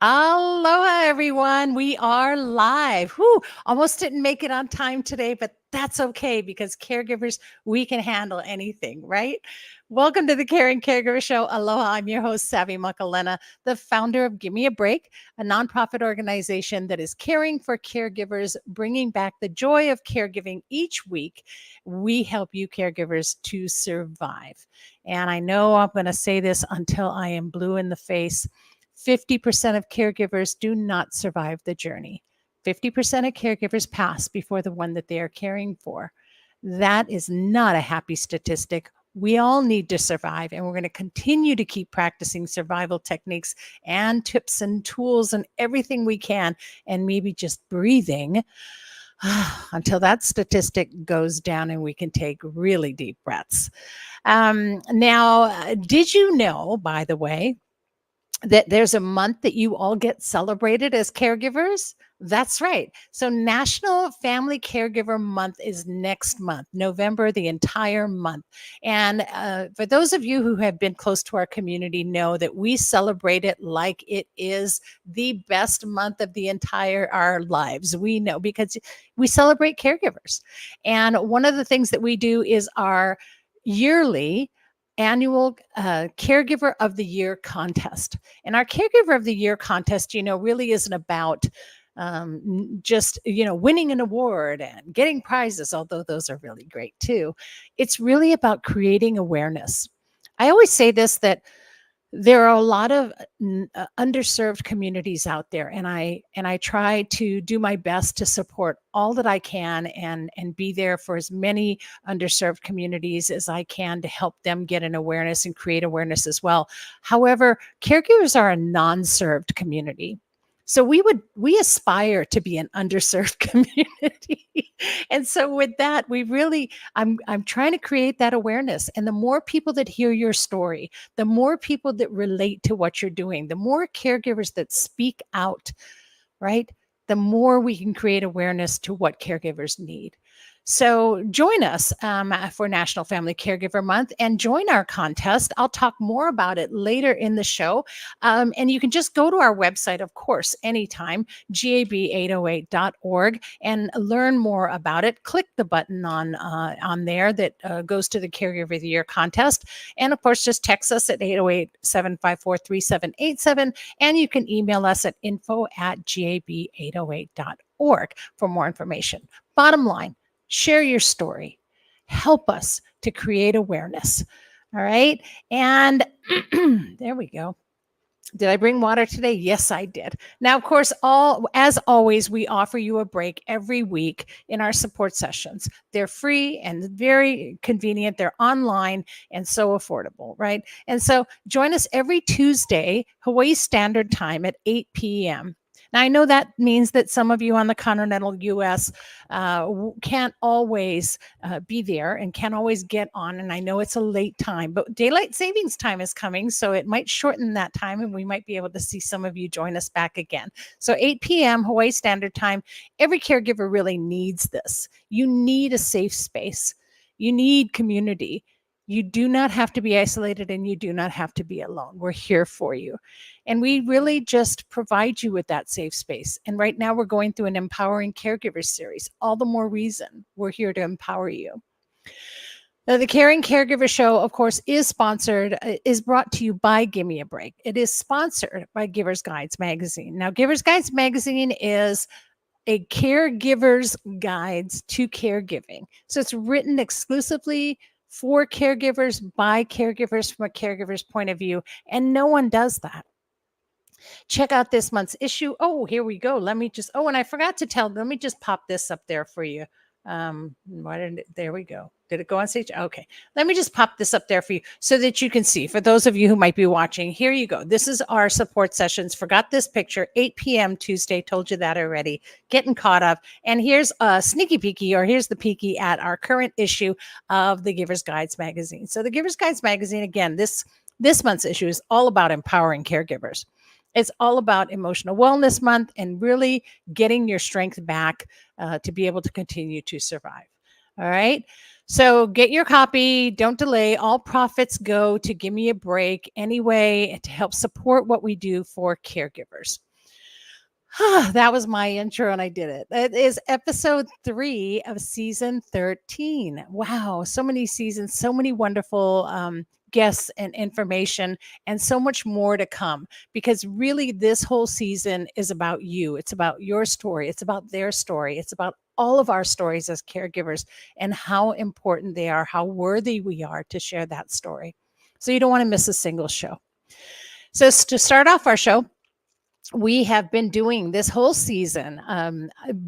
Aloha, everyone. We are live. Whew, almost didn't make it on time today, but that's okay because caregivers, we can handle anything, right? Welcome to the Caring Caregiver Show. Aloha. I'm your host, Savvy Makalena, the founder of Give Me a Break, a nonprofit organization that is caring for caregivers, bringing back the joy of caregiving each week. We help you caregivers to survive. And I know I'm going to say this until I am blue in the face. 50% of caregivers do not survive the journey. 50% of caregivers pass before the one that they are caring for. That is not a happy statistic. We all need to survive, and we're going to continue to keep practicing survival techniques and tips and tools and everything we can, and maybe just breathing until that statistic goes down and we can take really deep breaths. Now, did you know, by the way, that there's a month that you all get celebrated as caregivers? That's right. So National Family Caregiver Month is next month, November, the entire month. And for those of you who have been close to our community know that we celebrate it like it is the best month of the entire our lives. We know because we celebrate caregivers. And one of the things that we do is our yearly annual caregiver of the year contest. And our caregiver of the year contest, really isn't about just, winning an award and getting prizes, although those are really great too. It's really about creating awareness. I always say this, that there are a lot of underserved communities out there, and I try to do my best to support all that I can and be there for as many underserved communities as I can to help them get an awareness and create awareness as well. However, caregivers are a non-served community. So we aspire to be an underserved community. And so with that, I'm trying to create that awareness. And the more people that hear your story, the more people that relate to what you're doing, the more caregivers that speak out, right? The more we can create awareness to what caregivers need. So join us for National Family Caregiver Month and join our contest. I'll talk more about it later in the show. And you can just go to our website, of course, anytime, gab808.org, and learn more about it. Click the button on there that goes to the Caregiver of the Year contest. And of course, just text us at 808-754-3787. And you can email us at info@gab808.org for more information. Bottom line, share your story. Help us to create awareness. All right. And there we go. Did I bring water today? Yes, I did. Now, of course, as always, we offer you a break every week in our support sessions. They're free and very convenient. They're online and so affordable, right? And so join us every Tuesday, Hawaii Standard Time at 8 p.m. Now, I know that means that some of you on the continental U.S. Can't always be there and can't always get on. And I know it's a late time, but daylight savings time is coming. So it might shorten that time and we might be able to see some of you join us back again. So 8 p.m. Hawaii Standard Time. Every caregiver really needs this. You need a safe space. You need community. You do not have to be isolated and you do not have to be alone. We're here for you. And we really just provide you with that safe space. And right now we're going through an Empowering Caregivers series. All the more reason we're here to empower you. Now, the Caring Caregiver Show, of course, is brought to you by Give Me a Break. It is sponsored by Givers Guides Magazine. Now, Givers Guides Magazine is a caregiver's guides to caregiving. So it's written exclusively for caregivers by caregivers from a caregiver's point of view, and no one does that. Check out this month's issue. Oh, here we go. And I forgot to let me just pop this up there for you. There we go. Did it go on stage? Okay. Let me just pop this up there for you so that you can see. For those of you who might be watching, here you go. This is our support sessions. Forgot this picture, 8 p.m. Tuesday. Told you that already. Getting caught up. And here's a sneaky peeky, or here's the peeky at our current issue of the Givers Guides magazine. So the Givers Guides magazine, again, this month's issue is all about empowering caregivers. It's all about Emotional Wellness Month and really getting your strength back to be able to continue to survive. All right. So get your copy. Don't delay. All profits go to Give Me a Break anyway to help support what we do for caregivers. That was my intro and I did it. It is episode 3 of season 13. Wow, so many seasons, so many wonderful guests and information, and so much more to come, because really this whole season is about you. It's about your story, it's about their story, it's about all of our stories as caregivers and how important they are, how worthy we are to share that story. So you don't want to miss a single show. So to start off our show, we have been doing this whole season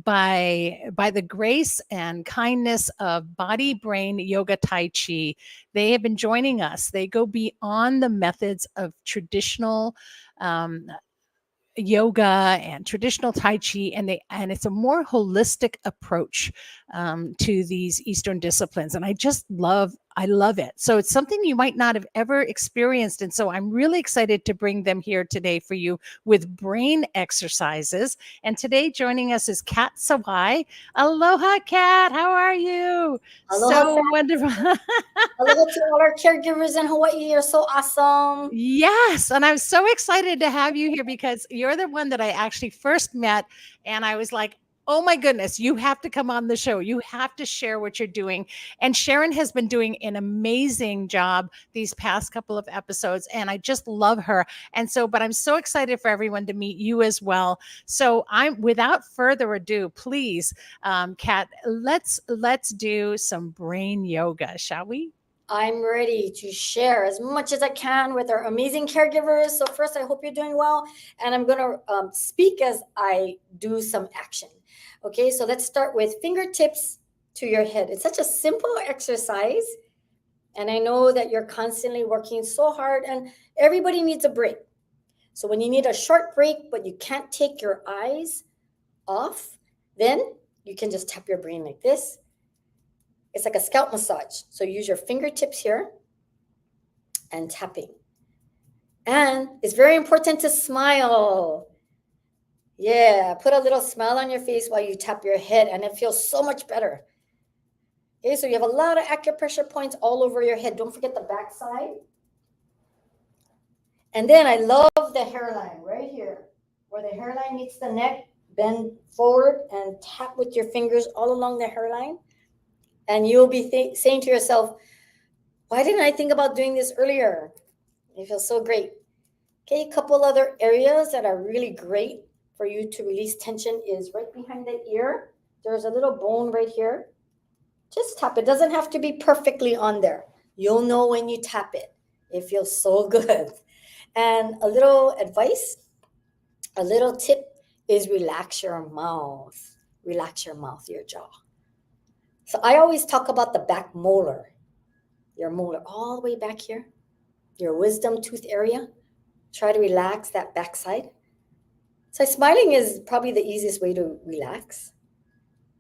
by the grace and kindness of Body Brain Yoga Tai Chi. They have been joining us. They go beyond the methods of traditional um, yoga and traditional Tai Chi, and it's a more holistic approach to these Eastern disciplines, and I love it. So it's something you might not have ever experienced, and so I'm really excited to bring them here today for you with brain exercises. And today joining us is Kat Sawai. Aloha, Kat. How are you? Aloha, So wonderful. aloha to all our caregivers in Hawaii. You're so awesome. Yes, and I'm so excited to have you here because you're the one that I actually first met, and I was like, "Oh my goodness, you have to come on the show. You have to share what you're doing." And Sharon has been doing an amazing job these past couple of episodes, and I just love her. And so, but I'm so excited for everyone to meet you as well. So, I'm without further ado, please, Kat, let's do some brain yoga, shall we? I'm ready to share as much as I can with our amazing caregivers. So, first, I hope you're doing well. And I'm going to speak as I do some action. Okay, so let's start with fingertips to your head. It's such a simple exercise. And I know that you're constantly working so hard, and everybody needs a break. So, when you need a short break, but you can't take your eyes off, then you can just tap your brain like this. It's like a scalp massage. So use your fingertips here and tapping. And it's very important to smile. Yeah, put a little smile on your face while you tap your head, and it feels so much better. Okay, so you have a lot of acupressure points all over your head. Don't forget the back side. And then I love the hairline right here, where the hairline meets the neck. Bend forward and tap with your fingers all along the hairline. And you'll be saying to yourself, why didn't I think about doing this earlier? You feel so great. Okay, a couple other areas that are really great for you to release tension is right behind the ear. There's a little bone right here. Just tap it. Doesn't have to be perfectly on there. You'll know when you tap it. It feels so good. And a little advice, a little tip is relax your mouth. Relax your mouth, your jaw. So I always talk about the back molar, your molar all the way back here, your wisdom tooth area. Try to relax that backside. So smiling is probably the easiest way to relax,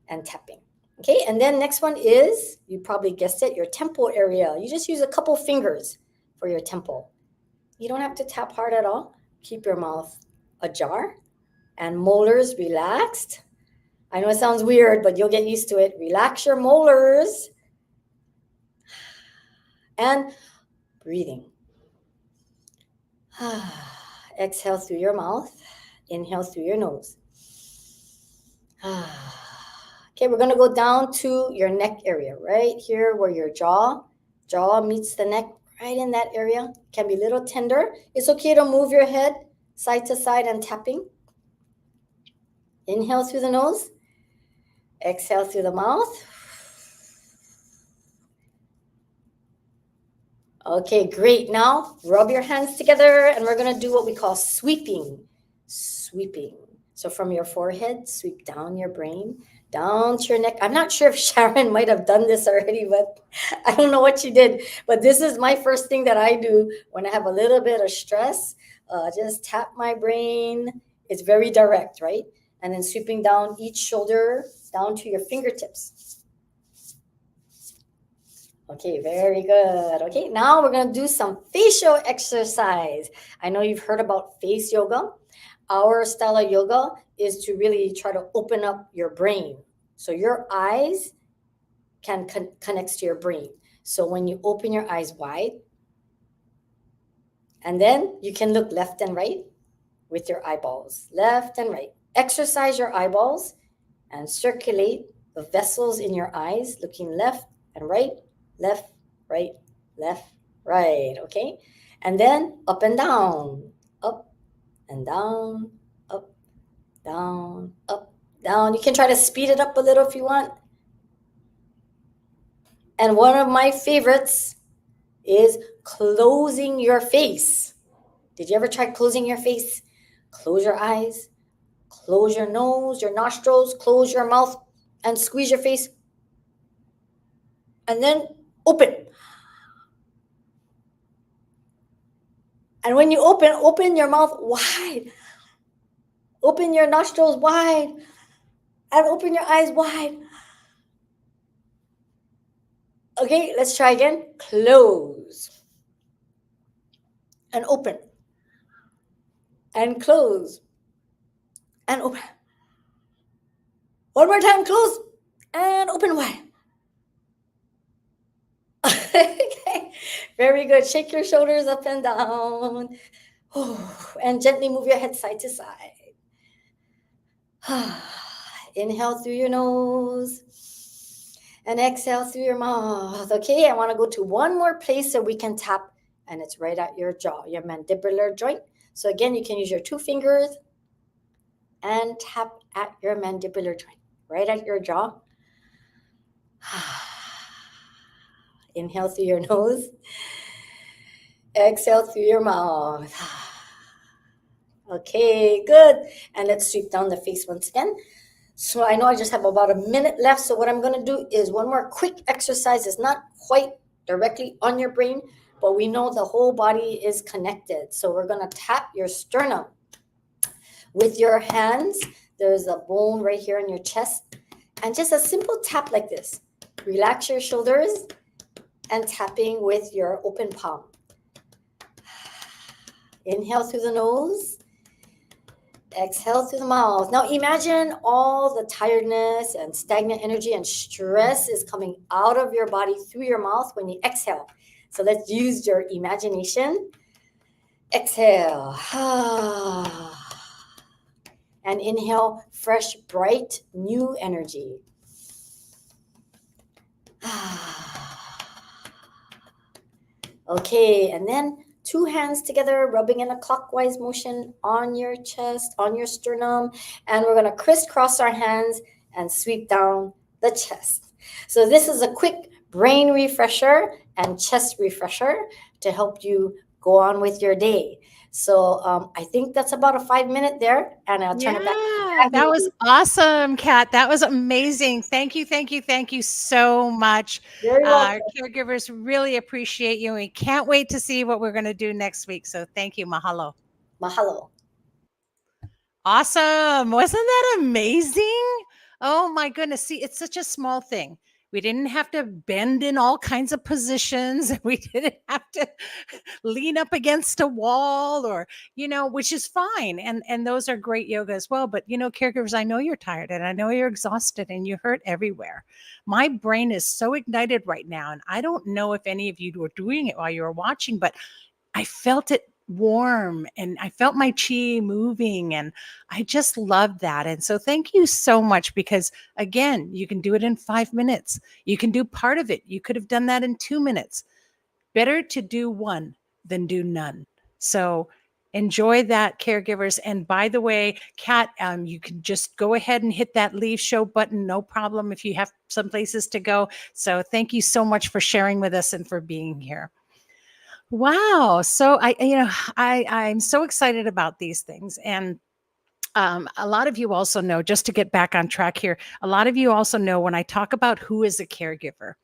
and tapping. Okay, and then next one is, you probably guessed it, your temple area. You just use a couple fingers for your temple. You don't have to tap hard at all. Keep your mouth ajar and molars relaxed. I know it sounds weird, but you'll get used to it. Relax your molars. And breathing. Exhale through your mouth. Inhale through your nose. Okay, we're going to go down to your neck area, right here where your jaw meets the neck, right in that area. Can be a little tender. It's okay to move your head side to side and tapping. Inhale through the nose. Exhale through the mouth. Okay, great. Now rub your hands together, and we're going to do what we call sweeping. Sweeping. So from your forehead, sweep down your brain, down to your neck. I'm not sure if Sharon might have done this already, but I don't know what she did. But this is my first thing that I do when I have a little bit of stress. Just tap my brain. It's very direct, right? And then sweeping down each shoulder, down to your fingertips. Okay, very good. Okay, now we're going to do some facial exercise. I know you've heard about face yoga. Our style of yoga is to really try to open up your brain. So your eyes can connect to your brain. So when you open your eyes wide, and then you can look left and right with your eyeballs, left and right. exercise your eyeballs and circulate the vessels in your eyes, looking left and right, left, right, left, right. Okay. And then up and down, up and down, up, down, up, down. You can try to speed it up a little if you want. And one of my favorites is closing your face. Did you ever try closing your face? Close your eyes, close your nose, your nostrils, close your mouth, and squeeze your face. And then open. And when you open your mouth wide. Open your nostrils wide. And open your eyes wide. Okay, let's try again. Close. And open. And close. And open. One more time, close. And open wide. Okay, very good. Shake your shoulders up and down. And gently move your head side to side. Inhale through your nose and exhale through your mouth. Okay, I want to go to one more place so we can tap, and it's right at your jaw, your mandibular joint. So again, you can use your 2 fingers and tap at your mandibular joint, right at your jaw. Inhale through your nose. Exhale through your mouth. Okay, good. And let's sweep down the face once again. So I know I just have about a minute left. So what I'm going to do is one more quick exercise. It's not quite directly on your brain, but we know the whole body is connected. So we're going to tap your sternum with your hands. There's a bone right here in your chest. And just a simple tap like this. Relax your shoulders and tapping with your open palm. Inhale through the nose. Exhale through the mouth. Now imagine all the tiredness and stagnant energy and stress is coming out of your body through your mouth when you exhale. So let's use your imagination. Exhale. And inhale fresh, bright, new energy. Okay, and then 2 hands together, rubbing in a clockwise motion on your chest, on your sternum. And we're going to crisscross our hands and sweep down the chest. So this is a quick brain refresher and chest refresher to help you go on with your day. So I think that's about a 5-minute there. And I'll turn it back. Yeah, that was awesome, Kat. That was amazing. Thank you, thank you, thank you so much. Very Our welcome. caregivers really appreciate you. We can't wait to see what we're going to do next week. So thank you. Mahalo. Mahalo. Awesome. Wasn't that amazing? Oh my goodness. See, it's such a small thing. We didn't have to bend in all kinds of positions. We didn't have to lean up against a wall or, which is fine. And those are great yoga as well. But, caregivers, I know you're tired and I know you're exhausted and you hurt everywhere. My brain is so ignited right now. And I don't know if any of you were doing it while you were watching, but I felt it warm and I felt my chi moving and I just loved that. And so thank you so much because again, you can do it in 5 minutes. You can do part of it. You could have done that in 2 minutes. Better to do one than do none. So enjoy that, caregivers. And by the way, Kat, you can just go ahead and hit that leave show button. No problem if you have some places to go. So thank you so much for sharing with us and for being here. Wow. So I'm so excited about these things. And a lot of you also know, just to get back on track here, a lot of you also know when I talk about who is a caregiver,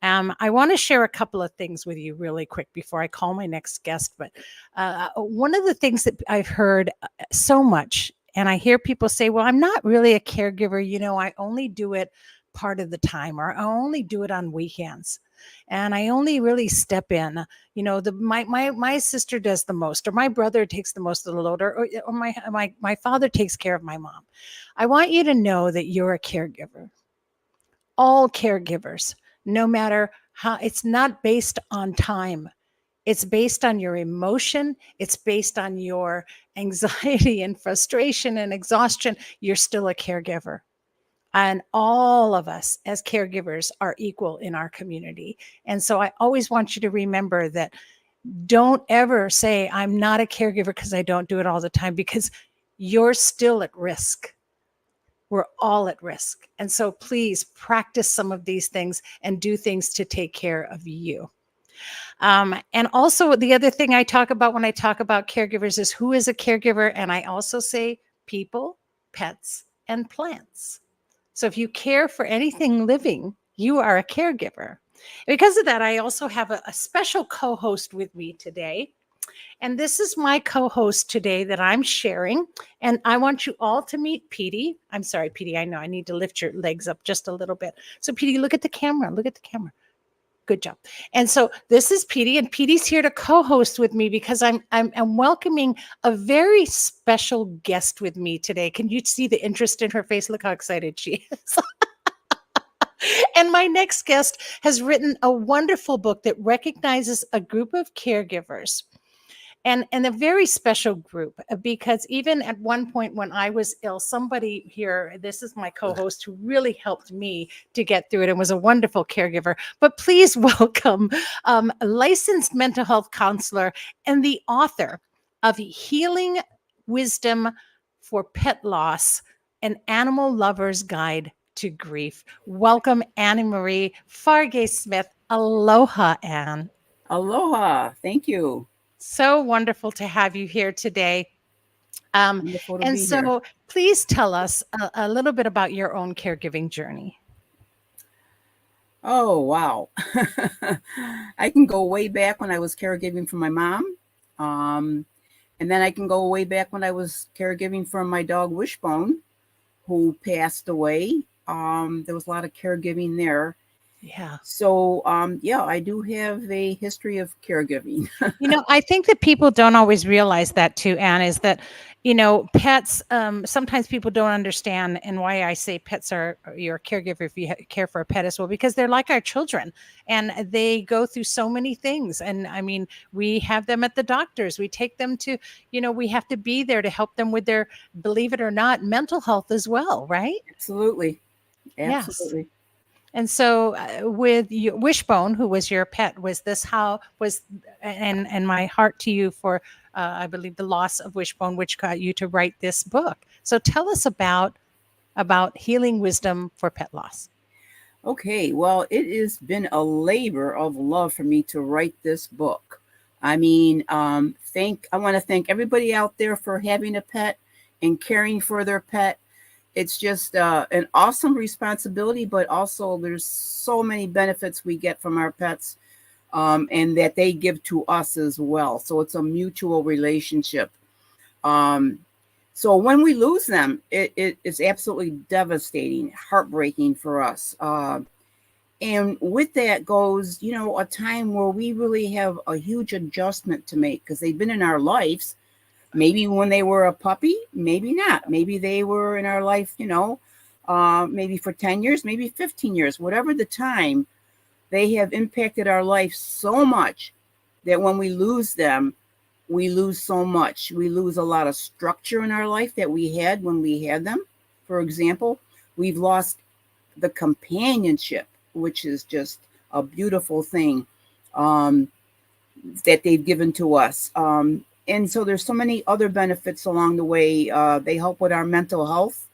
I want to share a couple of things with you really quick before I call my next guest. But one of the things that I've heard so much, and I hear people say, well, I'm not really a caregiver. I only do it part of the time, or I only do it on weekends. And I only really step in, my sister does the most, or my brother takes the most of the load, or my father takes care of my mom. I want you to know that you're a caregiver. All caregivers, no matter how, it's not based on time. It's based on your emotion. It's based on your anxiety and frustration and exhaustion. You're still a caregiver. And all of us as caregivers are equal in our community. And so I always want you to remember that don't ever say, I'm not a caregiver because I don't do it all the time, because you're still at risk. We're all at risk. And so please practice some of these things and do things to take care of you. And also, the other thing I talk about when I talk about caregivers is who is a caregiver. And I also say people, pets, and plants. So if you care for anything living, you are a caregiver. Because of that, I also have a special co host with me today. And this is my co host today that I'm sharing. And I want you all to meet Petey. I'm sorry, Petey. I know I need to lift your legs up just a little bit. So, Petey, look at the camera. Look at the camera. Good job. And so this is Petey, and Petey's here to co-host with me because I'm welcoming a very special guest with me today. Can you see the interest in her face? Look how excited she is. And my next guest has written a wonderful book that recognizes a group of caregivers and a very special group, because even at one point when I was ill, somebody here, this is my co-host, who really helped me to get through it and was a wonderful caregiver. But please welcome a licensed mental health counselor and the author of Healing Wisdom for Pet Loss, an Animal Lover's Guide to Grief. Welcome, Annie Marie Fargay Smith. Aloha, Anne. Aloha. Thank you. So wonderful to have you here today. Wonderful to And be so here. please tell us a little bit about your own caregiving journey. Oh, wow. I can go way back when I was caregiving for my mom. And then I can go way back when I was caregiving for my dog Wishbone, who passed away. There was a lot of caregiving there. Yeah. So, yeah, I do have a history of caregiving. I think that people don't always realize that too, Anne, is that, pets, sometimes people don't understand, and why I say pets are your caregiver if you care for a pet as well, because they're like our children and they go through so many things. And I mean, we have them at the doctors, we take them to, we have to be there to help them with their, believe it or not, mental health as well, right? Absolutely. Yes. Absolutely. And so with Wishbone, who was your pet, was this how was, and my heart to you for, I believe, the loss of Wishbone, which got you to write this book. So tell us about Healing Wisdom for Pet Loss. Okay, well, it has been a labor of love for me to write this book. I mean, I want to thank everybody out there for having a pet and caring for their pet. It's just an awesome responsibility, but also there's so many benefits we get from our pets, and that they give to us as well. So it's a mutual relationship. So when we lose them, it's absolutely devastating, heartbreaking for us. And with that goes, a time where we really have a huge adjustment to make, because they've been in our lives. Maybe when they were a puppy, maybe not. Maybe they were in our life, maybe for 10 years, maybe 15 years, whatever the time, they have impacted our life so much that when we lose them, we lose so much. We lose a lot of structure in our life that we had when we had them. For example, we've lost the companionship, which is just a beautiful thing that they've given to us. And so there's so many other benefits along the way. They help with our mental health,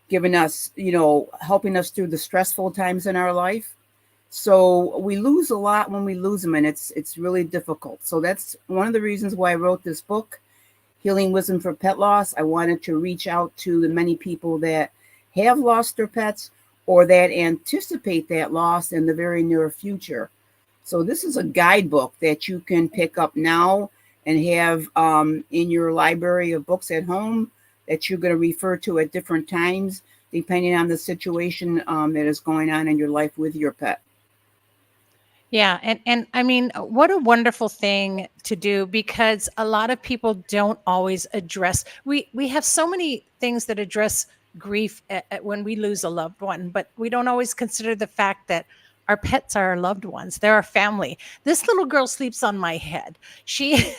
giving us, helping us through the stressful times in our life. So we lose a lot when we lose them, and it's really difficult. So that's one of the reasons why I wrote this book, Healing Wisdom for Pet Loss. I wanted to reach out to the many people that have lost their pets or that anticipate that loss in the very near future. So this is a guidebook that you can pick up now and have in your library of books at home that you're going to refer to at different times, depending on the situation that is going on in your life with your pet. Yeah. And I mean, what a wonderful thing to do, because a lot of people don't always address, we have so many things that address grief when we lose a loved one, but we don't always consider the fact that our pets are our loved ones. They're our family. This little girl sleeps on my head. She,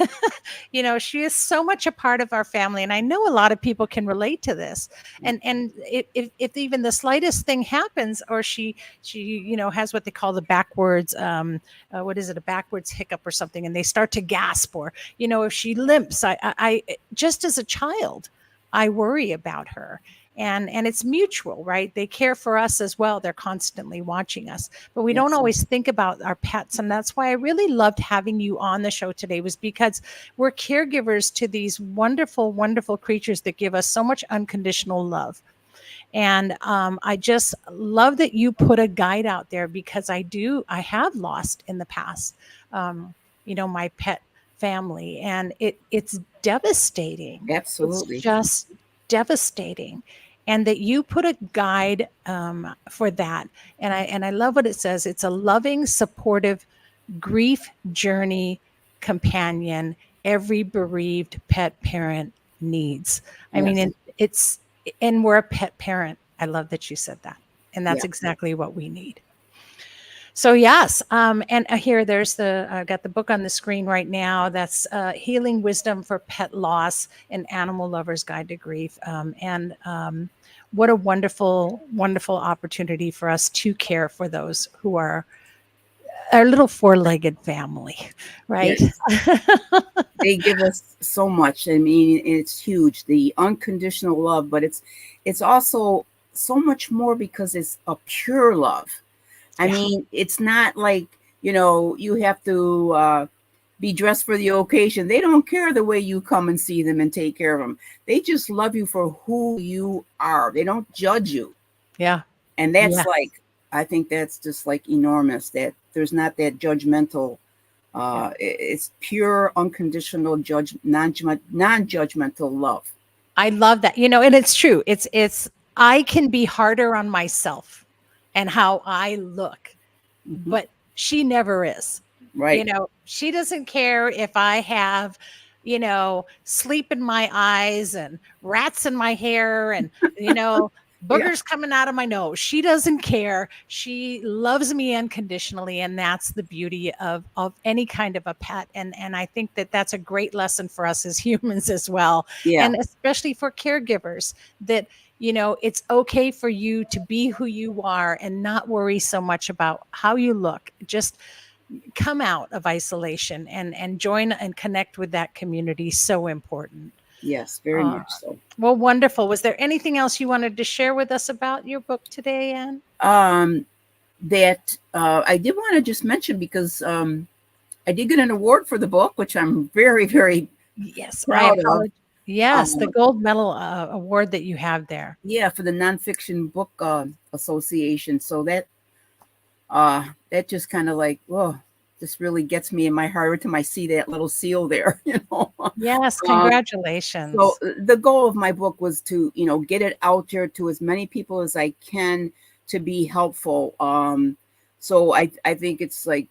she is so much a part of our family. And I know a lot of people can relate to this. And if even the slightest thing happens, or she, has what they call the backwards, what is it, a backwards hiccup or something, and they start to gasp, or, if she limps, I just as a child, I worry about her. And it's mutual, right? They care for us as well. They're constantly watching us, but we don't Yes. always think about our pets. And that's why I really loved having you on the show today, was because we're caregivers to these wonderful, wonderful creatures that give us so much unconditional love. And I just love that you put a guide out there, because I have lost in the past, my pet family, and it's devastating. Absolutely. It's just devastating. And that you put a guide for that. And I love what it says. It's a loving, supportive grief journey companion every bereaved pet parent needs. I mean, Yes. and we're a pet parent. I love that you said that. And that's Yeah. exactly what we need. So yes, and here there's I got the book on the screen right now. That's Healing Wisdom for Pet Loss: An Animal Lover's Guide to Grief. What a wonderful, wonderful opportunity for us to care for those who are our little four-legged family, right? Yes. They give us so much. I mean, it's huge, the unconditional love, but it's also so much more because it's a pure love. I Yeah. mean, it's not like, you have to be dressed for the occasion. They don't care the way you come and see them and take care of them. They just love you for who you are. They don't judge you. Yeah. And that's Yeah. like, I think that's just like enormous, that there's not that judgmental. It's pure, unconditional, non-judgmental love. I love that. And it's true. I can be harder on myself and how I look, Mhm. but she never is. Right. She doesn't care if I have, sleep in my eyes and rats in my hair and, Yeah. boogers coming out of my nose. She doesn't care. She loves me unconditionally. And that's the beauty of any kind of a pet. And I think that that's a great lesson for us as humans as well. Yeah. And especially for caregivers, that, it's okay for you to be who you are and not worry so much about how you look. Just come out of isolation and join and connect with that community. So important. Yes, very much so. Well, wonderful. Was there anything else you wanted to share with us about your book today, Anne? That I did want to just mention, because I did get an award for the book, which I'm very, very Yes, proud of. Yes, the gold medal award that you have there. Yeah, for the Nonfiction Book Association. So that just kind of like, whoa, this really gets me in my heart every time I see that little seal there. Yes, congratulations. So the goal of my book was to, get it out there to as many people as I can, to be helpful. So I think it's like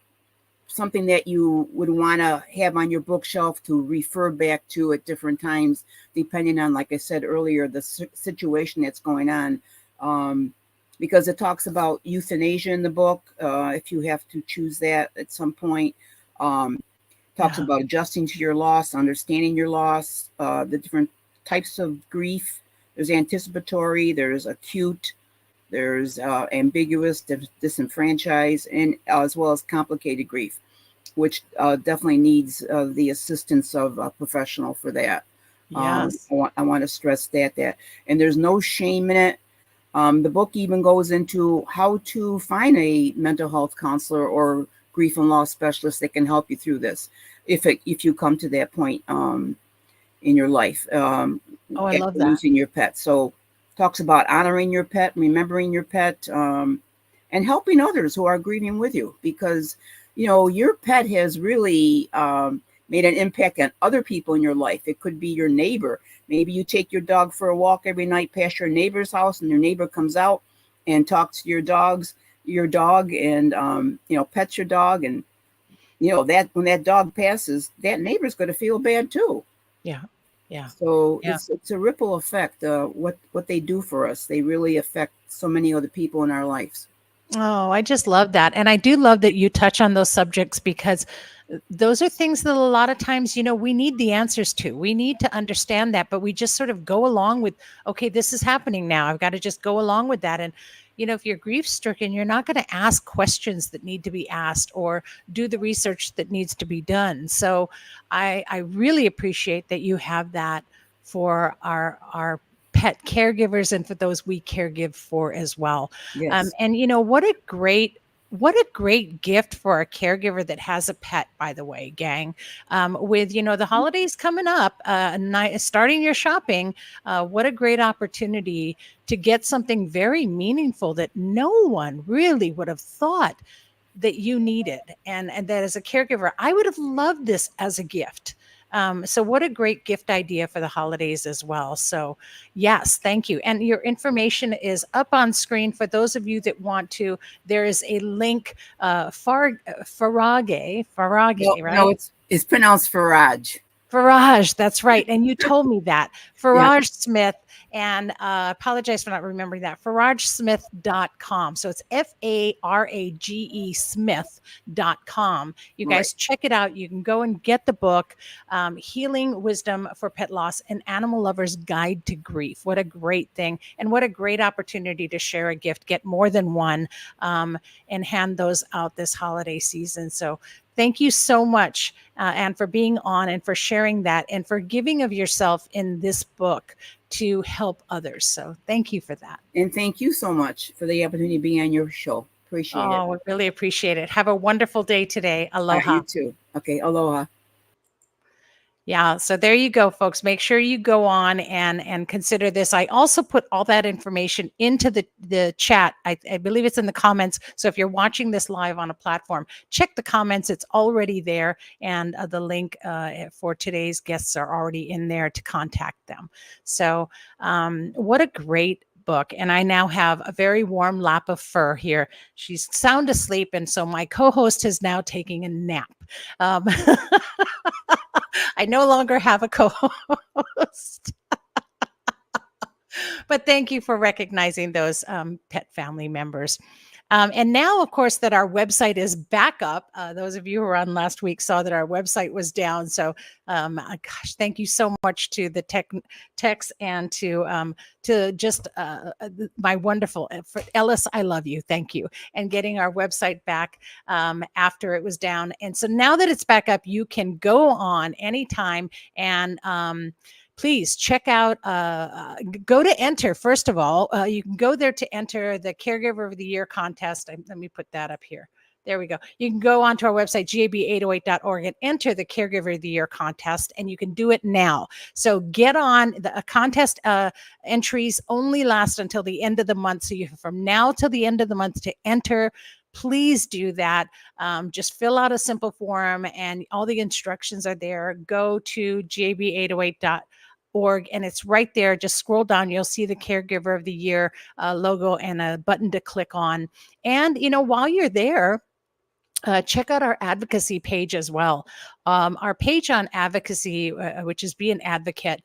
something that you would want to have on your bookshelf to refer back to at different times, depending on, like I said earlier, the situation that's going on. Because it talks about euthanasia in the book, if you have to choose that at some point. Talks about adjusting to your loss, understanding your loss, the different types of grief. There's anticipatory, there's acute, there's ambiguous, disenfranchised, and as well as complicated grief, which definitely needs the assistance of a professional for that. Yes. I want to stress that, and there's no shame in it. The book even goes into how to find a mental health counselor or grief and loss specialist that can help you through this, if you come to that point in your life. I love that. Losing your pet. So talks about honoring your pet, remembering your pet, and helping others who are grieving with you, because your pet has really made an impact on other people in your life. It could be your neighbor. Maybe you take your dog for a walk every night past your neighbor's house, and your neighbor comes out and talks to your dog, and pets your dog, and that when that dog passes, that neighbor's going to feel bad too. Yeah. So it's a ripple effect. What they do for us, they really affect so many other people in our lives. Oh, I just love that. And I do love that you touch on those subjects because those are things that a lot of times, we need the answers to. We need to understand that, but we just sort of go along with, okay, this is happening now. I've got to just go along with that. And, if you're grief stricken, you're not going to ask questions that need to be asked or do the research that needs to be done. So I really appreciate that you have that for our pet caregivers and for those we caregive for as well. Yes. And what a great gift for a caregiver that has a pet, by the way, gang. With the holidays coming up, starting your shopping, what a great opportunity to get something very meaningful that no one really would have thought that you needed, and that as a caregiver, I would have loved this as a gift. So what a great gift idea for the holidays as well. So yes, thank you. And your information is up on screen for those of you that want to. There is a link, Farage, No, right? no, it's pronounced Farage. Farage, that's right. And you told me that. Yeah. Farage Smith, and apologize for not remembering that. FarageSmith.com. So it's FARAGE Smith.com. You guys check it out. You can go and get the book, Healing Wisdom for Pet Loss, an Animal Lover's Guide to Grief. What a great thing. And what a great opportunity to share a gift, get more than one, and hand those out this holiday season. So thank you so much, Anne, for being on and for sharing that and for giving of yourself in this book to help others. So thank you for that. And thank you so much for the opportunity to be on your show. Appreciate it. Oh, we really appreciate it. Have a wonderful day today. Aloha. You too. Okay, aloha. Yeah. So there you go, folks. Make sure you go on and consider this. I also put all that information into the chat. I believe it's in the comments. So if you're watching this live on a platform, check the comments. It's already there. And the link for today's guests are already in there to contact them. So what a great book. And I now have a very warm lap of fur here. She's sound asleep. And so my co-host is now taking a nap. I no longer have a co-host. But thank you for recognizing those pet family members. And now, of course, that our website is back up. Those of you who were on last week saw that our website was down. So, gosh, thank you so much to the techs and to just my wonderful Ellis. I love you. Thank you. And getting our website back after it was down. And so now that it's back up, you can go on anytime and please check out, go to enter. First of all, you can go there to enter the Caregiver of the Year contest. Let me put that up here. There we go. You can go onto our website, gab808.org, and enter the Caregiver of the Year contest, and you can do it now. So get on. The contest entries only last until the end of the month. So you have from now till the end of the month to enter. Please do that. Just fill out a simple form, and all the instructions are there. Go to gab808.org. And it's right there. Just scroll down. You'll see the Caregiver of the Year logo and a button to click on. And, while you're there, check out our advocacy page as well. Our page on advocacy, which is Be an Advocate,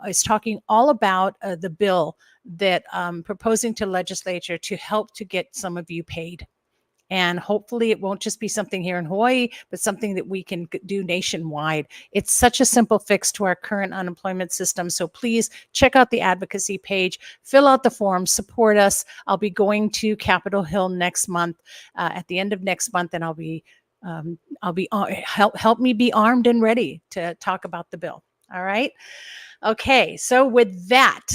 is talking all about the bill that proposing to legislature to help to get some of you paid. And hopefully it won't just be something here in Hawaii, but something that we can do nationwide. It's such a simple fix to our current unemployment system. So please check out the advocacy page, fill out the form, support us. I'll be going to Capitol Hill next month, at the end of next month, and I'll be help me be armed and ready to talk about the bill. All right. Okay, so with that,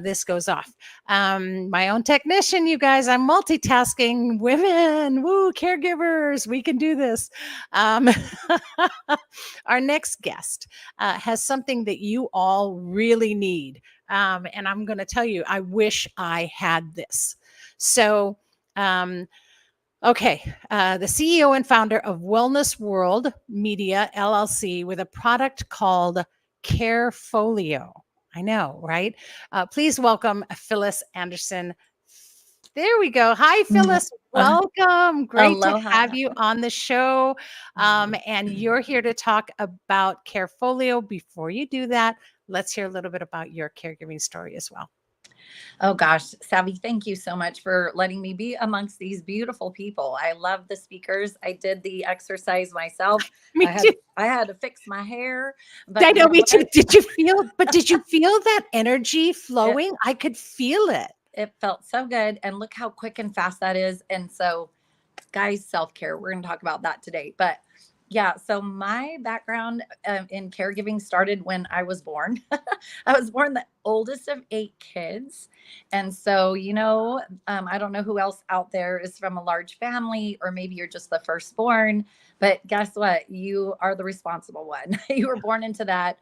this goes off. My own technician, you guys, I'm multitasking. Women, woo, caregivers, we can do this. Our next guest has something that you all really need. And I'm going to tell you, I wish I had this. So, okay, the CEO and founder of Wellness World Media, LLC, with a product called Carefolio. I know, right? Please welcome Phyllis Anderson. There we go. Hi, Phyllis. Welcome. Great Aloha. to have you on the show. And you're here to talk about Carefolio. Before you do that, let's hear a little bit about your caregiving story as well. Oh gosh, Savvy, thank you so much for letting me be amongst these beautiful people. I love the speakers. I did the exercise myself. Me I had too. I had to fix my hair, I but you know, know me too. what? Did you feel that energy It flowing? I could feel it. it felt so good, and look how quick and fast that is. And so, guys, self-care, we're going to talk about that today. But yeah, so my background in caregiving started when I was born. I was born the oldest of 8 kids. And so, I don't know who else out there is from a large family, or maybe you're just the firstborn, but guess what? You are the responsible one. You were born into that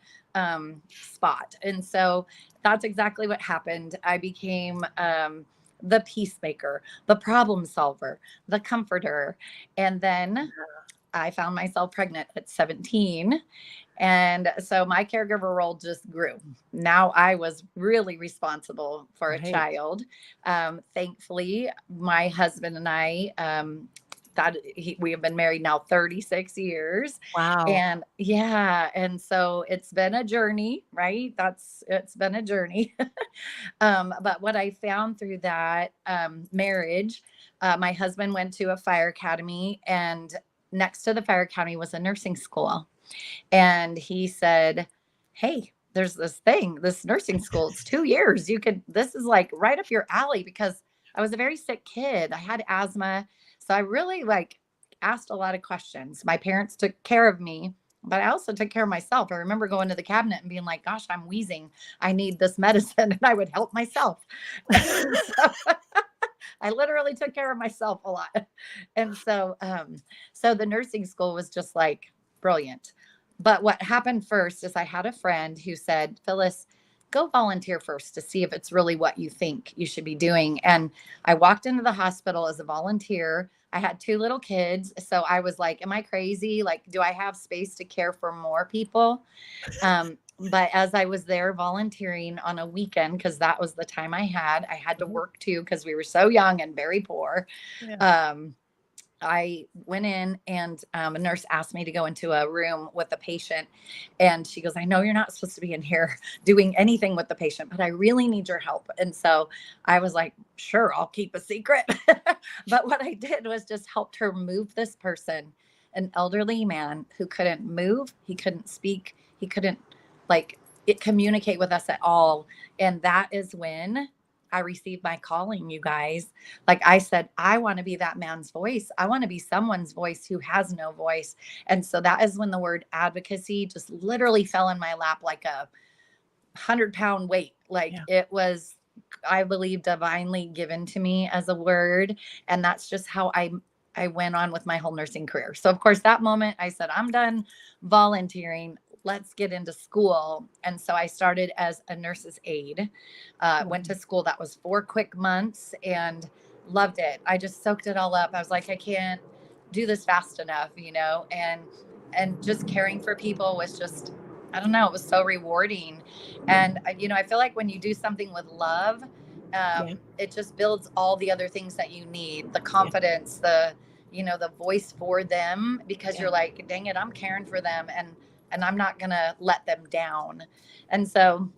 spot. And so that's exactly what happened. I became the peacemaker, the problem solver, the comforter. And then I found myself pregnant at 17. And so my caregiver role just grew. Now I was really responsible for a Right. child. Thankfully, my husband and I, we have been married now 36 years. Wow. And yeah, and so it's been a journey, right? It's been a journey. But what I found through that marriage, my husband went to a fire academy, and next to the fire academy was a nursing school. And he said, "Hey, there's this nursing school. It's 2 years. This is like right up your alley," because I was a very sick kid. I had asthma. So I really like asked a lot of questions. My parents took care of me, but I also took care of myself. I remember going to the cabinet and being like, "Gosh, I'm wheezing. I need this medicine." And I would help myself. And so I literally took care of myself a lot. And so the nursing school was just like brilliant. But what happened first is I had a friend who said, "Phyllis, go volunteer first to see if it's really what you think you should be doing." And I walked into the hospital as a volunteer. I had 2 little kids. So I was like, am I crazy? Like, do I have space to care for more people? But as I was there volunteering on a weekend, because that was the time I had to Mhm. work too, because we were so young and very poor. Yeah. Um, I went in, and a nurse asked me to go into a room with a patient. And she goes, "I know you're not supposed to be in here doing anything with the patient, but I really need your help." And so I was like, "Sure, I'll keep a secret." But what I did was just helped her move this person, an elderly man who couldn't move, he couldn't speak, he couldn't like communicate with us at all. And that is when I received my calling, you guys. Like I said, I want to be that man's voice. I want to be someone's voice who has no voice. And so that is when the word advocacy just literally fell in my lap like a 100-pound weight. Like Yeah. it was, I believe, divinely given to me as a word. And that's just how I went on with my whole nursing career. So of course, that moment I said, I'm done volunteering. Let's get into school. And so I started as a nurse's aide, went to school. That was 4 quick months and loved it. I just soaked it all up. I was like, I can't do this fast enough, and just caring for people was just, I don't know, it was so rewarding. And I feel like when you do something with love, Yeah. it just builds all the other things that you need, the Yeah. confidence, the voice for them, because Yeah. you're like, dang it, I'm caring for them, and I'm not gonna let them down. And so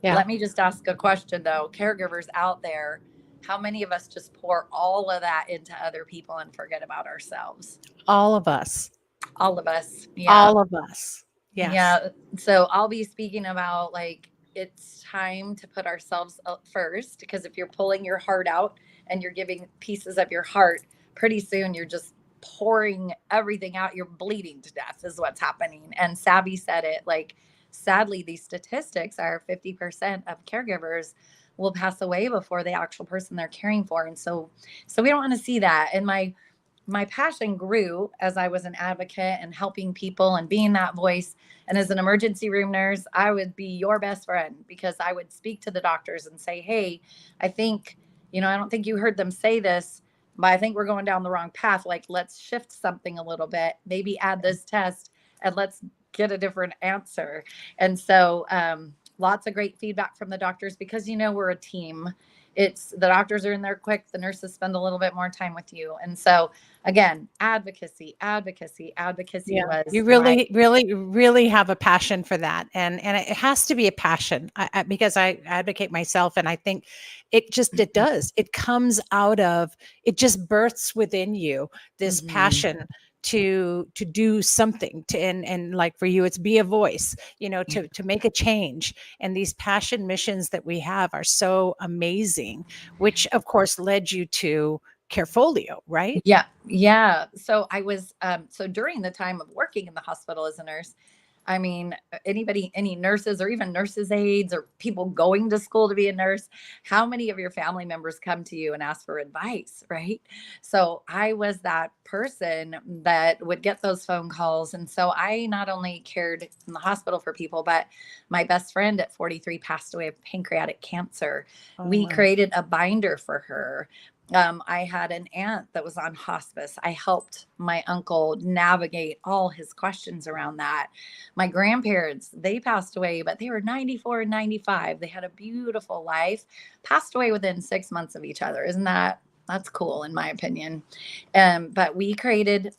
Yeah. let me just ask a question though, caregivers out there, how many of us just pour all of that into other people and forget about ourselves? All of us. All of us. Yeah. All of us. Yes. Yeah. So I'll be speaking about like it's time to put ourselves up first, because if you're pulling your heart out and you're giving pieces of your heart, pretty soon you're just pouring everything out. You're bleeding to death, is what's happening. And Savvy said it, like, sadly, these statistics are 50% of caregivers will pass away before the actual person they're caring for. And so we don't want to see that. And my passion grew as I was an advocate and helping people and being that voice. And as an emergency room nurse, I would be your best friend, because I would speak to the doctors and say, "Hey, I think, I don't think you heard them say this, but I think we're going down the wrong path. Like, let's shift something a little bit, maybe add this test, and let's get a different answer." And so, lots of great feedback from the doctors, because, we're a team. it's the doctors are in there quick, the nurses spend a little bit more time with you. And so again, advocacy Yeah, was you my really, really, really have a passion for that, and it has to be a passion because I advocate myself, and I think it does. It comes out of it, just births within you this Mhm. passion to do something to and like for you, it's be a voice, Yeah. to make a change. And these passion missions that we have are so amazing, which of course led you to Carefolio, right? Yeah, yeah. So I was so during the time of working in the hospital as a nurse, I mean, anybody, any nurses or even nurses aides or people going to school to be a nurse, how many of your family members come to you and ask for advice, right? So I was that person that would get those phone calls. And so I not only cared in the hospital for people, but my best friend at 43 passed away of pancreatic cancer. Oh We my. created a binder for her. I had an aunt that was on hospice. I helped my uncle navigate all his questions around that. My grandparents, they passed away, but they were 94 and 95. They had a beautiful life, passed away within 6 months of each other. Isn't that's cool in my opinion? But we created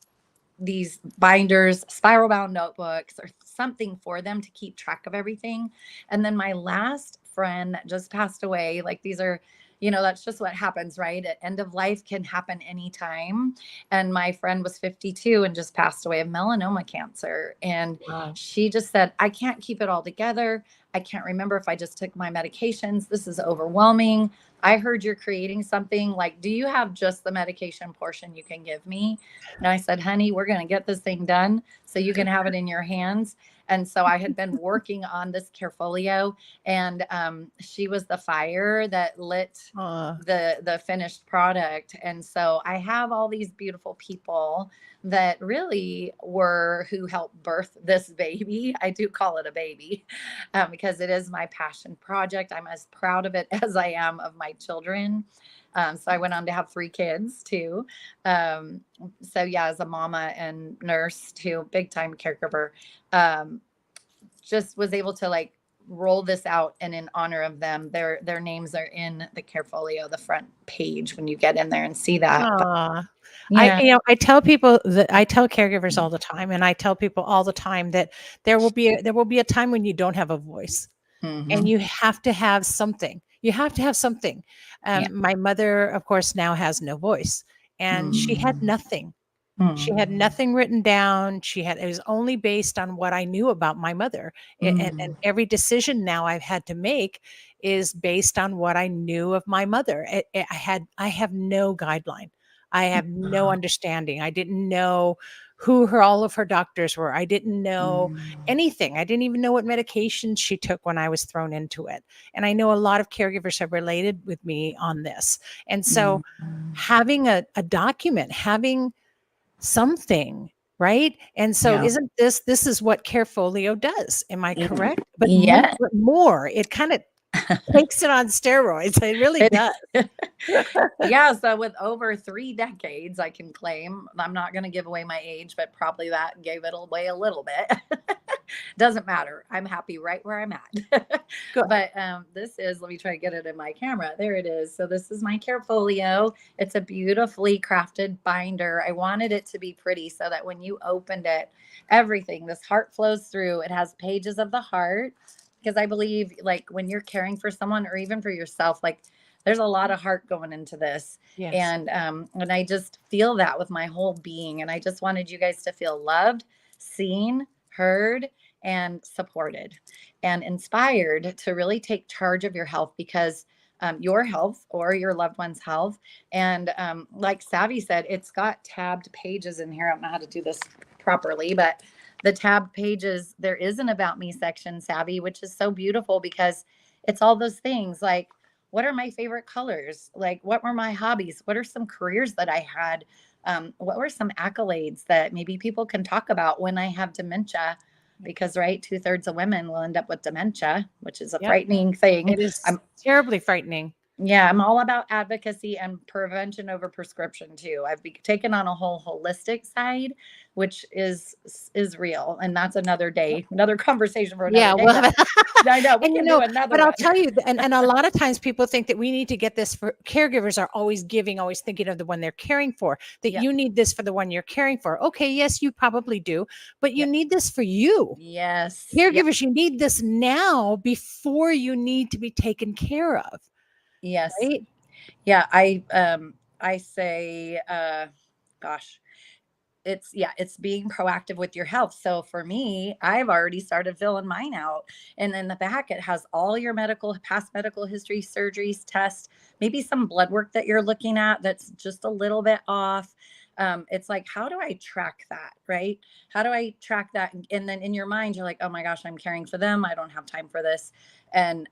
these binders, spiral bound notebooks, or something for them to keep track of everything. And then my last friend that just passed away, like these are, that's just what happens, right? At end of life can happen anytime. And my friend was 52 and just passed away of melanoma cancer. And Wow. she just said, I can't keep it all together. I can't remember if I just took my medications. This is overwhelming. I heard you're creating something. Like, do you have just the medication portion you can give me? And I said, honey, we're going to get this thing done so you can have it in your hands. And so I had been working on this Carefolio, and she was the fire that lit Uh, the finished product. And so I have all these beautiful people that really were who helped birth this baby. I do call it a baby because it is my passion project. I'm as proud of it as I am of my children. So I went on to have 3 kids too. So yeah, as a mama and nurse too, big time caregiver, um, just was able to like roll this out, and in honor of them, their names are in the Carefolio, the front page when you get in there and see that. But aw. yeah. I tell people that I tell caregivers all the time, and I tell people all the time that there will be a time when you don't have a voice, and Mhm. you have to have something. You have to have something. Yeah. My mother, of course, now has no voice, and she had Mm. nothing. She had Mm. nothing written down. It was only based on what I knew about my mother. And Mm. every decision now I've had to make is based on what I knew of my mother. I have no guideline. I have no understanding. I didn't know who all of her doctors were. I didn't know Mm. anything. I didn't even know what medications she took when I was thrown into it. And I know a lot of caregivers have related with me on this. And so Mm. having a document, having something, right? And so Yeah. isn't this is what Carefolio does, am I Mm. correct? But Yeah. more, it kind of takes it on steroids, it really does. Yeah, so with over 3 decades, I can claim, I'm not gonna give away my age, but probably that gave it away a little bit. Doesn't matter. I'm happy right where I'm at. Good. But, this is let me try to get it in my camera. There it is. So this is my Carefolio. It's a beautifully crafted binder. I wanted it to be pretty so that when you opened it, everything, this heart flows through. It has pages of the heart because I believe, like, when you're caring for someone or even for yourself, like, there's a lot of heart going into this. Yes. And I just feel that with my whole being. And I just wanted you guys to feel loved, seen, heard, and supported and inspired to really take charge of your health, because your health or your loved one's health. And like Savvy said, it's got tabbed pages in here. I don't know how to do this properly, but the tabbed pages, there is an about me section, Savvy, which is so beautiful because it's all those things like, what are my favorite colors? Like, what were my hobbies? What are some careers that I had? What were some accolades that maybe people can talk about when I have dementia? Because, right, 2/3 of women will end up with dementia, which is a Yep. frightening thing. It is I'm terribly frightening. Yeah, I'm all about advocacy and prevention over prescription too. Taken on a whole holistic side, which is real, and that's another day, another conversation for another Yeah, day. well, I know we and can do but another I'll one. tell you, and a lot of times people think that we need to get this for caregivers are always giving, always thinking of the one they're caring for, that Yeah, you need this for the one you're caring for. Okay, yes, you probably do, but you yeah, need this for you. yes, yeah, Caregivers, you need this now before you need to be taken care of, yes, right? yeah. I say, gosh, it's being proactive with your health. So for me, I've already started filling mine out, and in the back it has all your past medical history, surgeries, tests, maybe some blood work that you're looking at that's just a little bit off. It's like, how do I track that, right? How do I track that? And then in your mind you're like, oh my gosh, I'm caring for them, I don't have time for this. And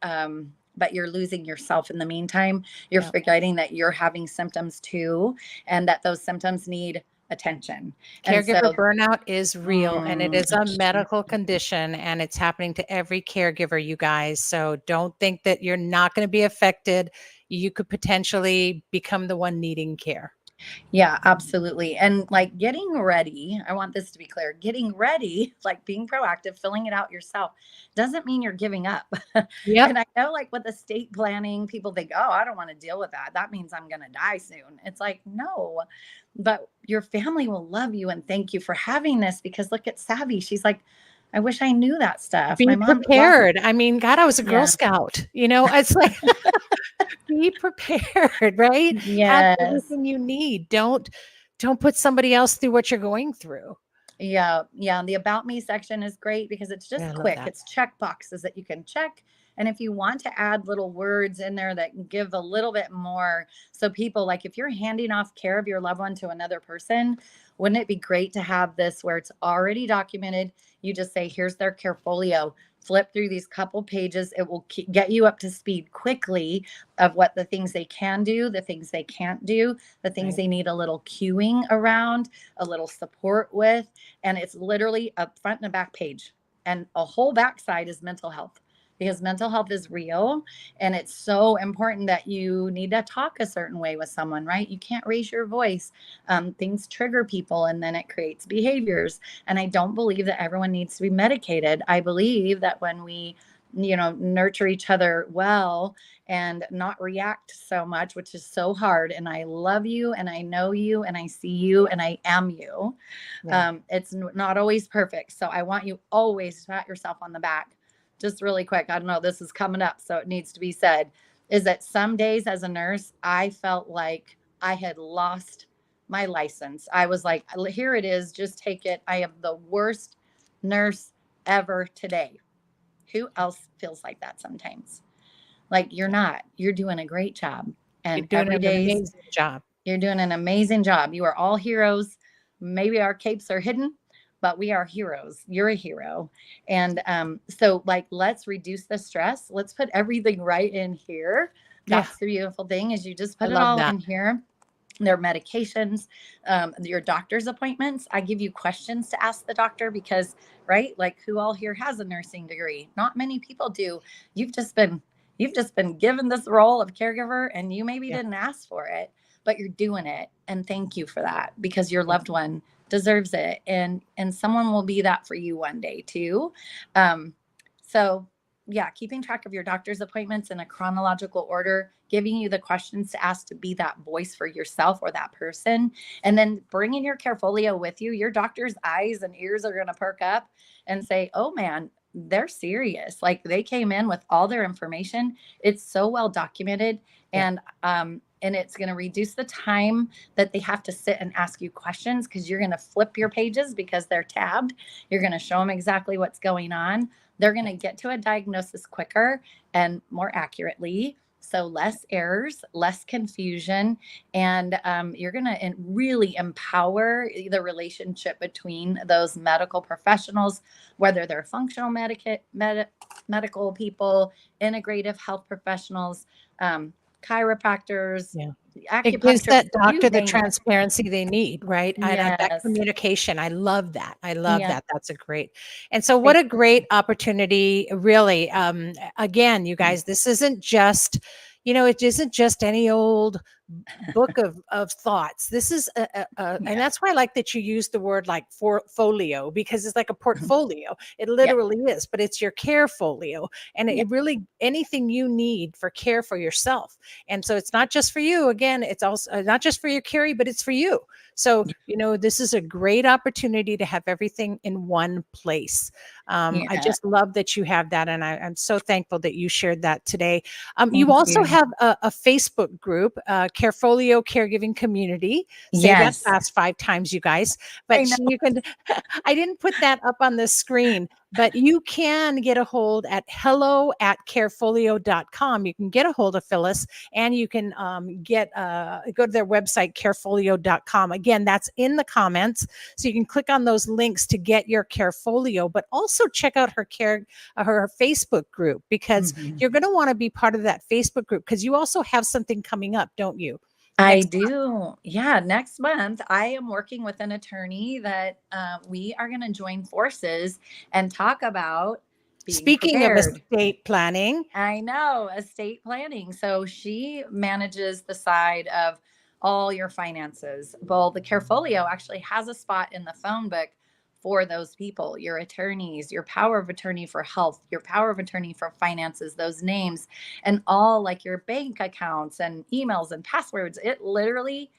but you're losing yourself in the meantime. You're Yeah. forgetting that you're having symptoms too, and that those symptoms need attention. And Caregiver so, burnout is real and it mm, is a medical condition and it's happening to every caregiver, you guys. So don't think that you're not going to be affected. You could potentially become the one needing care. yeah, absolutely. And like getting ready, I want this to be clear, getting ready, like being proactive, filling it out yourself, doesn't mean you're giving up. Yep. And I know, like with estate planning, people think, oh, I don't want to deal with that. That means I'm going to die soon. It's like, no, but your family will love you and thank you for having this, because look at Savvy. She's like, I wish I knew that stuff. My Be mom lost. prepared. I mean, God, I was a Girl Yeah. Scout. It's like be prepared, right? Have Yes. everything you need. Don't put somebody else through what you're going through. Yeah, yeah. The about me section is great because it's Yeah, I just love quick. that. It's check boxes that you can check. And if you want to add little words in there that give a little bit more, so people, like if you're handing off care of your loved one to another person, wouldn't it be great to have this where it's already documented? You just say, here's their care folio. Flip through these couple pages. It will get you up to speed quickly of what the things they can do, the things they can't do, the things Right. they need a little cueing around, a little support with. And it's literally a front and a back page, and a whole backside is mental health, because mental health is real, and it's so important that you need to talk a certain way with someone, right? You can't raise your voice. Things trigger people and then it creates behaviors, and I don't believe that everyone needs to be medicated. I believe that when we nurture each other well and not react so much, which is so hard, and I love you and I know you and I see you and I am you. Yeah. It's not always perfect. So I want you always to pat yourself on the back. Just really quick, I don't know, this is coming up, so it needs to be said, is that some days as a nurse, I felt like I had lost my license. I was like, here it is, just take it. I am the worst nurse ever today. Who else feels like that sometimes? Like, you're doing a great job. You're And doing every an day amazing job. you're doing an amazing job. You are all heroes. Maybe our capes are hidden, but we are heroes. You're a hero. And so, like, let's reduce the stress. Let's put everything right in here. Yeah. That's the beautiful thing, is you just I put it love all that. in here. Their medications, your doctor's appointments. I give you questions to ask the doctor because, right? Like, who all here has a nursing degree? Not many people do. You've just been given this role of caregiver, and you maybe Yeah. didn't ask for it, but you're doing it. And thank you for that, because your loved one deserves it. And someone will be that for you one day too. So yeah, keeping track of your doctor's appointments in a chronological order, giving you the questions to ask to be that voice for yourself or that person, and then bringing your Carefolio with you. Your doctor's eyes and ears are going to perk up and say, oh man, they're serious. Like, they came in with all their information. It's so well documented. Yeah. And it's going to reduce the time that they have to sit and ask you questions, because you're going to flip your pages because they're tabbed. You're going to show them exactly what's going on. They're going to get to a diagnosis quicker and more accurately. So less errors, less confusion, and you're going to really empower the relationship between those medical professionals, whether they're functional medical people, integrative health professionals, chiropractors, Yeah. It gives acupuncture, that you doctor the name it. transparency they need, right? And that Yes. communication. I love that. I love Yeah. that. That's a great. And so what a great opportunity, really. Again, you guys, this isn't just, it isn't just any old book of thoughts. This is and that's why I like that you use the word like folio, because it's like a portfolio. It literally is, but it's your care folio, and it really, anything you need for care for yourself. And so it's not just for you. Again, it's also not just for your Carrie, but it's for you. So, this is a great opportunity to have everything in one place. I just love that you have that. And I'm so thankful that you shared that today. You also have a Facebook group, Carefolio Caregiving Community. Say that fast 5 times, you guys. But you can, I didn't put that up on the screen, but you can get a hold at hello@carefolio.com. You can get a hold of Phyllis, and you can go to their website, carefolio.com. Again, that's in the comments. So you can click on those links to get your Carefolio, but also check out her Facebook group, because you're going to want to be part of that Facebook group, because you also have something coming up, don't you? I do. Yeah. Next month, I am working with an attorney that we are going to join forces and talk about being Speaking prepared. of estate planning. I know, estate planning. So she manages the side of all your finances. Well, the Carefolio actually has a spot in the phone book for those people, your attorneys, your power of attorney for health, your power of attorney for finances, those names, and all like your bank accounts and emails and passwords. It literally,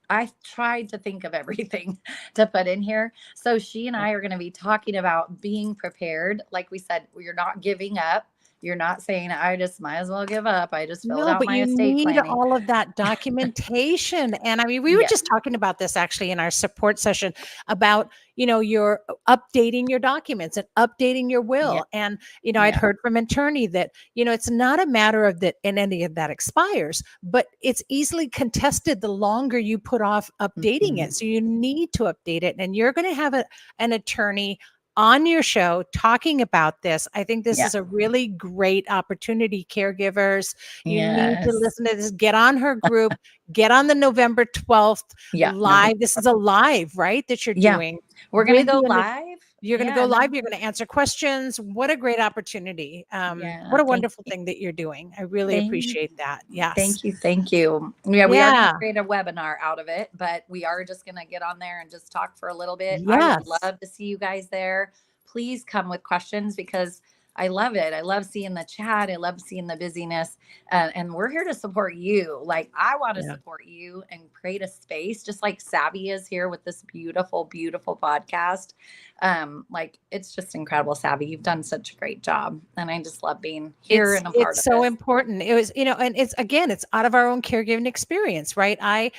I tried to think of everything to put in here. So she and I are going to be talking about being prepared. Like we said, you're not giving up. You're not saying, I just might as well give up. I just filled out But my you estate need planning. all of that documentation. And I mean, we were just talking about this actually in our support session about, you're updating your documents and updating your will. And, I'd heard from an attorney that, it's not a matter of that and any of that expires, but it's easily contested the longer you put off updating it. So you need to update it. And you're going to have an attorney on your show talking about this. I think this is a really great opportunity, caregivers. You need to listen to this. Get on her group. Get on the November 12th live. This is a live, right? That you're doing. We're going to go live. You're going to go live. You're going to answer questions. What a great opportunity. What a wonderful thing that you're doing. I really appreciate that. Yes. Thank you. Thank you. Yeah, we are going to create a webinar out of it, but we are just going to get on there and just talk for a little bit. I would love to see you guys there. Please come with questions, because I love it. I love seeing the chat. I love seeing the busyness. And we're here to support you. Like, I want to support you and create a space, just like Savvy is here with this beautiful, beautiful podcast. Like, it's just incredible, Savvy. You've done such a great job. And I just love being here and a part of it. It's so important. It was, and it's out of our own caregiving experience, right? I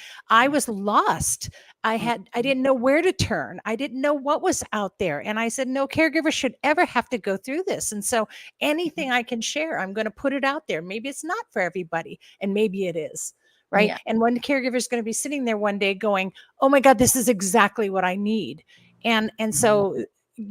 was lost. I didn't know where to turn. I didn't know what was out there. And I said, no caregiver should ever have to go through this. And so anything I can share, I'm going to put it out there. Maybe it's not for everybody, and maybe it is. Right. Yeah. And one caregiver is going to be sitting there one day going, oh my God, this is exactly what I need. And so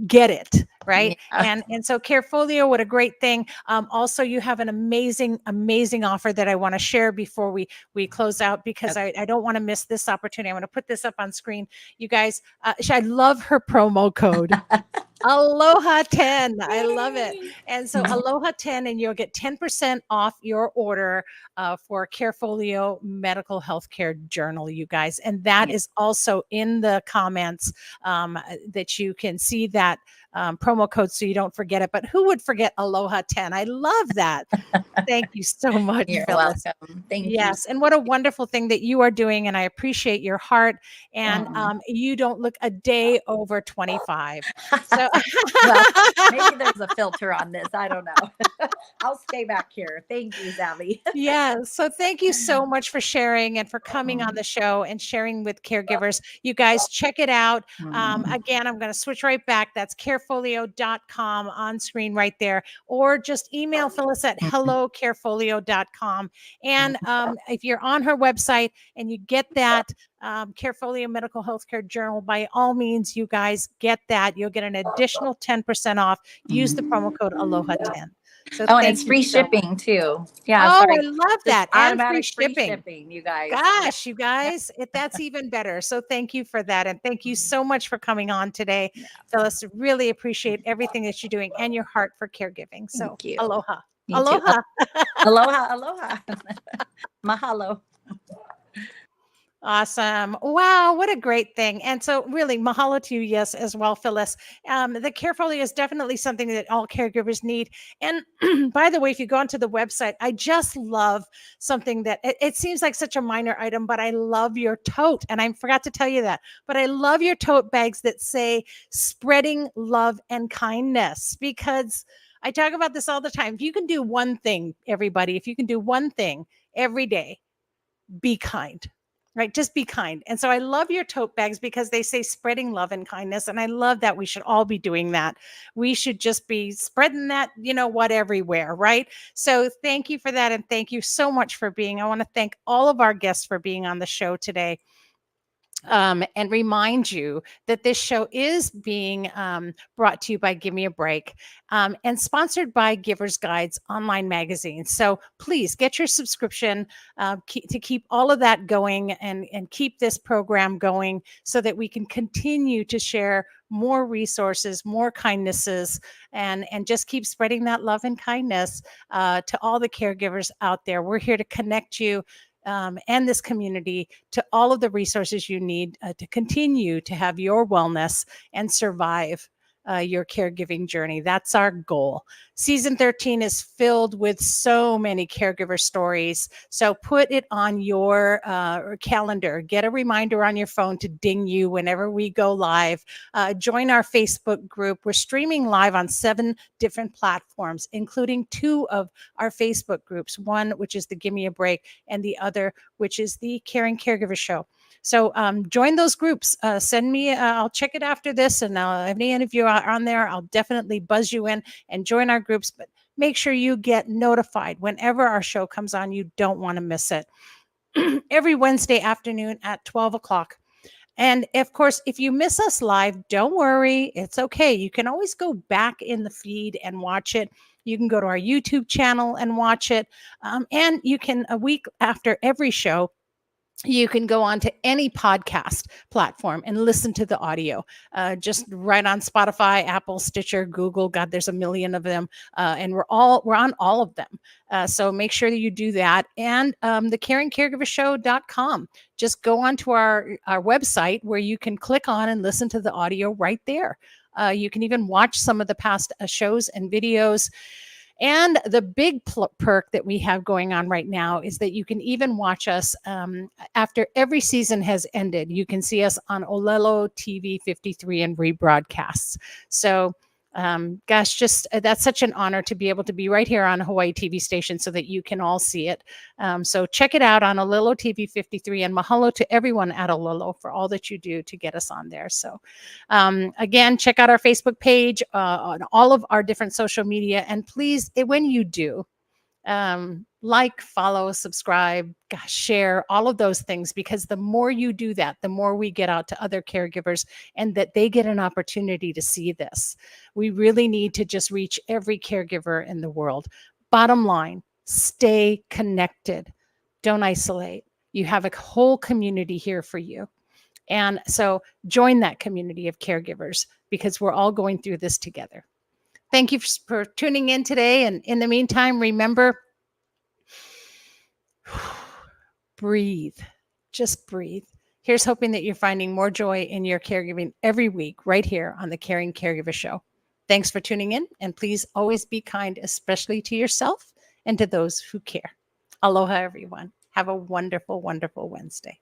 get it. Right. Yeah. And so Carefolio, what a great thing. Also, you have an amazing, amazing offer that I want to share before we close out, because I don't want to miss this opportunity. I'm going to put this up on screen. You guys, I love her promo code. Aloha 10. I love it. And so Aloha 10, and you'll get 10% off your order for Carefolio Medical Healthcare Journal, you guys. And that is also in the comments that you can see that promo code so you don't forget it. But who would forget Aloha 10? I love that. Thank you so much, You're Phyllis. welcome. Thank you. Yes. And what a wonderful thing that you are doing. And I appreciate your heart. And you don't look a day over 25. So well, maybe there's a filter on this. I don't know. I'll stay back here. Thank you, Savvy. Yeah. So thank you so much for sharing and for coming on the show and sharing with caregivers. You guys check it out. Again, I'm going to switch right back. That's carefolio.com on screen right there, or just email Phyllis at hello@carefolio.com. And if you're on her website and you get that Carefolio Medical Healthcare Journal, by all means, you guys get that. You'll get an additional 10% off. Use the promo code Aloha 10. So and it's free shipping too. Yeah. Oh, sorry. I love that. And free shipping, you guys. Gosh, you guys, that's even better. So thank you for that. And thank you so much for coming on today. Phyllis, really appreciate everything that you're doing and your heart for caregiving. So aloha. Me too. Aloha. Aloha, aloha. Mahalo. Awesome. Wow, what a great thing. And so really mahalo to you, yes, as well, Phyllis. The Carefolio is definitely something that all caregivers need. And by the way, if you go onto the website, I just love something that it seems like such a minor item, but I love your tote. And I forgot to tell you that, but I love your tote bags that say spreading love and kindness, because I talk about this all the time. If you can do one thing, everybody, if you can do one thing every day, be kind, right? Just be kind. And so I love your tote bags because they say spreading love and kindness. And I love that we should all be doing that. We should just be spreading that, everywhere, right? So thank you for that. And thank you so much for being. I want to thank all of our guests for being on the show today. And remind you that this show is being brought to you by Give Me a Break and sponsored by Givers Guides online magazine. So please get your subscription to keep all of that going and keep this program going so that we can continue to share more resources, more kindnesses, and just keep spreading that love and kindness to all the caregivers out there. We're here to connect you and this community to all of the resources you need to continue to have your wellness and survive your caregiving journey. That's our goal. Season 13 is filled with so many caregiver stories. So put it on your calendar. Get a reminder on your phone to ding you whenever we go live. Join our Facebook group. We're streaming live on 7 different platforms, including 2 of our Facebook groups, one which is the Give Me a Break and the other which is the Caring Caregiver Show. So join those groups. Send me, I'll check it after this, and if any of you are on there, I'll definitely buzz you in and join our groups. But make sure you get notified whenever our show comes on. You don't want to miss it. Every Wednesday afternoon at 12 o'clock. And of course, if you miss us live, don't worry. It's okay. You can always go back in the feed and watch it. You can go to our YouTube channel and watch it. And you can, a week after every show, you can go on to any podcast platform and listen to the audio, just right on Spotify, Apple, Stitcher, Google. God, there's a million of them. And we're on all of them. So make sure that you do that. And the caringcaregivershow.com. Just go onto our website where you can click on and listen to the audio right there. You can even watch some of the past shows and videos. And the big perk that we have going on right now is that you can even watch us after every season has ended. You can see us on Olelo TV 53 and rebroadcasts. So gosh, just that's such an honor to be able to be right here on Hawaii TV station so that you can all see it. So check it out on Olelo TV 53, and mahalo to everyone at Olelo for all that you do to get us on there. So again, check out our Facebook page, on all of our different social media, and please, when you do, like, follow, subscribe, share, all of those things, because the more you do that, the more we get out to other caregivers and that they get an opportunity to see this. We really need to just reach every caregiver in the world. Bottom line, stay connected. Don't isolate. You have a whole community here for you. And so join that community of caregivers because we're all going through this together. Thank you for tuning in today. And in the meantime, remember, breathe. Just breathe. Here's hoping that you're finding more joy in your caregiving every week right here on the Caring Caregiver Show. Thanks for tuning in. And please always be kind, especially to yourself and to those who care. Aloha, everyone. Have a wonderful, wonderful Wednesday.